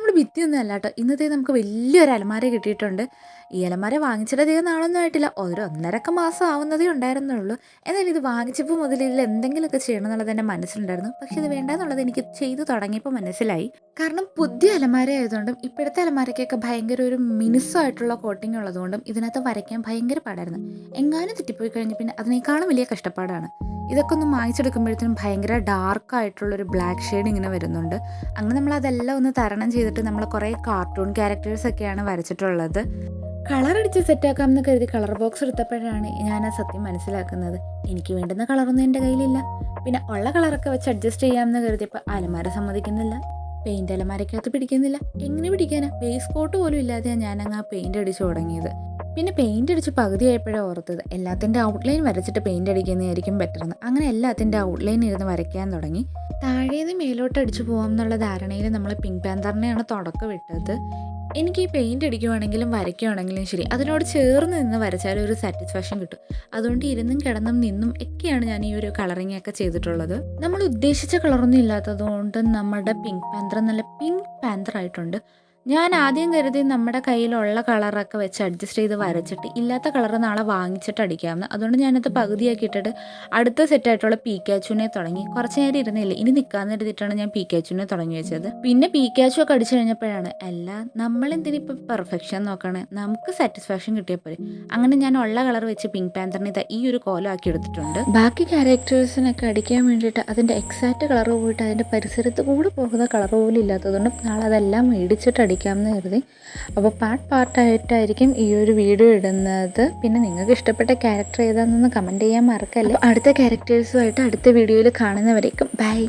നമ്മുടെ ഭിത്തിയൊന്നും അല്ല കേട്ടോ. ഇന്നത്തെ നമുക്ക് വലിയൊരു അലമാര കിട്ടിയിട്ടുണ്ട്. ഈ അലമാര വാങ്ങിച്ചിട്ട് അധികം നാളൊന്നും ആയിട്ടില്ല. ഒരു 1.5 മാസം ആവുന്നതേ ഉണ്ടായിരുന്നുള്ളൂ. എന്നാലും ഇത് വാങ്ങിച്ചപ്പോൾ മുതൽ ഇതിൽ എന്തെങ്കിലുമൊക്കെ ചെയ്യണം എന്നുള്ളത് എൻ്റെ മനസ്സിലുണ്ടായിരുന്നു. പക്ഷേ ഇത് വേണ്ടാന്നുള്ളത് എനിക്ക് ചെയ്തു തുടങ്ങിയപ്പോൾ മനസ്സിലായി. കാരണം പുതിയ അലമാര ആയതുകൊണ്ടും ഇപ്പോഴത്തെ അലമാരയ്ക്കൊക്കെ ഭയങ്കര ഒരു മിനുസമായിട്ടുള്ള കോട്ടിംഗ് ഉള്ളതുകൊണ്ടും ഇതിനകത്ത് വരയ്ക്കാൻ ഭയങ്കര പാടായിരുന്നു. എങ്ങാനും തെറ്റിപ്പോയി കഴിഞ്ഞ് പിന്നെ അതിനേക്കാളും വലിയ കഷ്ടപ്പാടാണ്. ഇതൊക്കെ ഒന്ന് മായ്ച്ചെടുക്കുമ്പോഴത്തേനും ഭയങ്കര ഡാർക്കായിട്ടുള്ളൊരു ബ്ലാക്ക് ഷെയ്ഡ് ഇങ്ങനെ വരുന്നുണ്ട്. അങ്ങനെ നമ്മളതെല്ലാം ഒന്ന് തരണം ചെയ്തിട്ട് നമ്മൾ കുറേ കാർട്ടൂൺ ക്യാരക്ടേഴ്സൊക്കെയാണ് വരച്ചിട്ടുള്ളത്. കളറടിച്ച് സെറ്റാക്കാമെന്ന് കരുതി കളർ ബോക്സ് എടുത്തപ്പോഴാണ് ഞാൻ ആ സത്യം മനസ്സിലാക്കുന്നത്. എനിക്ക് വേണ്ടുന്ന കളറൊന്നും എൻ്റെ കയ്യിലില്ല. പിന്നെ ഉള്ള കളറൊക്കെ വെച്ച് അഡ്ജസ്റ്റ് ചെയ്യാമെന്ന് കരുതിയപ്പോൾ അലമാര സമ്മതിക്കുന്നില്ല. പെയിൻറ് അലമാരയ്ക്കകത്ത് പിടിക്കുന്നില്ല. എങ്ങനെ പിടിക്കാനാ? ബേസ് കോട്ട് പോലും ഇല്ലാതെയാണ് ഞാനങ്ങ് ആ പെയിൻറ് അടിച്ച് തുടങ്ങിയത്. പിന്നെ പെയിൻ്റ് അടിച്ച് പകുതിയായപ്പോഴാണ് ഓർത്തത് എല്ലാത്തിൻ്റെ ഔട്ട്ലൈൻ വരച്ചിട്ട് പെയിൻ്റ് അടിക്കുന്നതായിരിക്കും ബെറ്റർന്ന്. അങ്ങനെ എല്ലാത്തിൻ്റെ ഔട്ട്ലൈൻ ഇരുന്ന് വരയ്ക്കാൻ തുടങ്ങി. താഴേന്ന് മേലോട്ട് അടിച്ചു പോകാം എന്നുള്ള ധാരണയിൽ നമ്മൾ പിങ്ക് പാന്തറിനെയാണ് തുടക്കം വിട്ടത്. എനിക്ക് ഈ പെയിൻ്റ് അടിക്കുവാണെങ്കിലും വരയ്ക്കുവാണെങ്കിലും ശരി, അതിനോട് ചേർന്ന് നിന്ന് വരച്ചാൽ ഒരു സാറ്റിസ്ഫാക്ഷൻ കിട്ടും. അതുകൊണ്ട് ഇരുന്നും കിടന്നും നിന്നും ഒക്കെയാണ് ഞാൻ ഈ ഒരു കളറിങ് ഒക്കെ ചെയ്തിട്ടുള്ളത്. നമ്മൾ ഉദ്ദേശിച്ച കളറൊന്നും ഇല്ലാത്തത് കൊണ്ട് നമ്മുടെ പിങ്ക് പാന്തർ നല്ല പിങ്ക് പാന്തർ ആയിട്ടുണ്ട്. ഞാൻ ആദ്യം കരുതി നമ്മുടെ കയ്യിലുള്ള കളറൊക്കെ വെച്ച് അഡ്ജസ്റ്റ് ചെയ്ത് വരച്ചിട്ട് ഇല്ലാത്ത കളർ നാളെ വാങ്ങിച്ചിട്ട് അടിക്കാമെന്ന്. അതുകൊണ്ട് ഞാനത് പകുതിയാക്കി ഇട്ടിട്ട് അടുത്ത സെറ്റായിട്ടുള്ള പീക്കാച്ചുവിനെ തുടങ്ങി. കുറച്ച് നേരം ഇരുന്നില്ല, ഇനി നിൽക്കാമെന്ന് കരുതിയിട്ടാണ് ഞാൻ പീക്കാച്ചുവിനെ തുടങ്ങി വെച്ചത്. പിന്നെ പീക്കാച്ചു ഒക്കെ അടിച്ചു കഴിഞ്ഞപ്പോഴാണ് നമ്മളെന്തിനിപ്പോൾ പെർഫെക്ഷൻ നോക്കണേ, നമുക്ക് സാറ്റിസ്ഫാക്ഷൻ കിട്ടിയാൽ പോരെ. അങ്ങനെ ഞാൻ ഉള്ള കളർ വെച്ച് പിങ്ക് പാന്തറിനെ ഈ ഒരു കോലമാക്കി എടുത്തിട്ടുണ്ട്. ബാക്കി ക്യാരക്ടേഴ്സിനൊക്കെ അടിക്കാൻ വേണ്ടിയിട്ട് അതിൻ്റെ എക്സാക്റ്റ് കളർ പോയിട്ട് അതിൻ്റെ പരിസരത്ത് കൂടെ പോകുന്ന കളർ പോലും ഇല്ലാത്തതുകൊണ്ട് നാളെ അതെല്ലാം മേടിച്ചിട്ട് അടിക്കാമെന്ന് കരുതി. അപ്പോൾ പാർട്ടായിട്ടായിരിക്കും ഈ ഒരു വീഡിയോ ഇടുന്നത്. പിന്നെ നിങ്ങൾക്ക് ഇഷ്ടപ്പെട്ട ക്യാരക്ടർ ഏതാണെന്ന് കമൻറ്റ് ചെയ്യാൻ മറക്കല്ലേ. അടുത്ത ക്യാരക്ടേഴ്സുമായിട്ട് അടുത്ത വീഡിയോയിൽ കാണുന്നവരേക്കും ബൈ.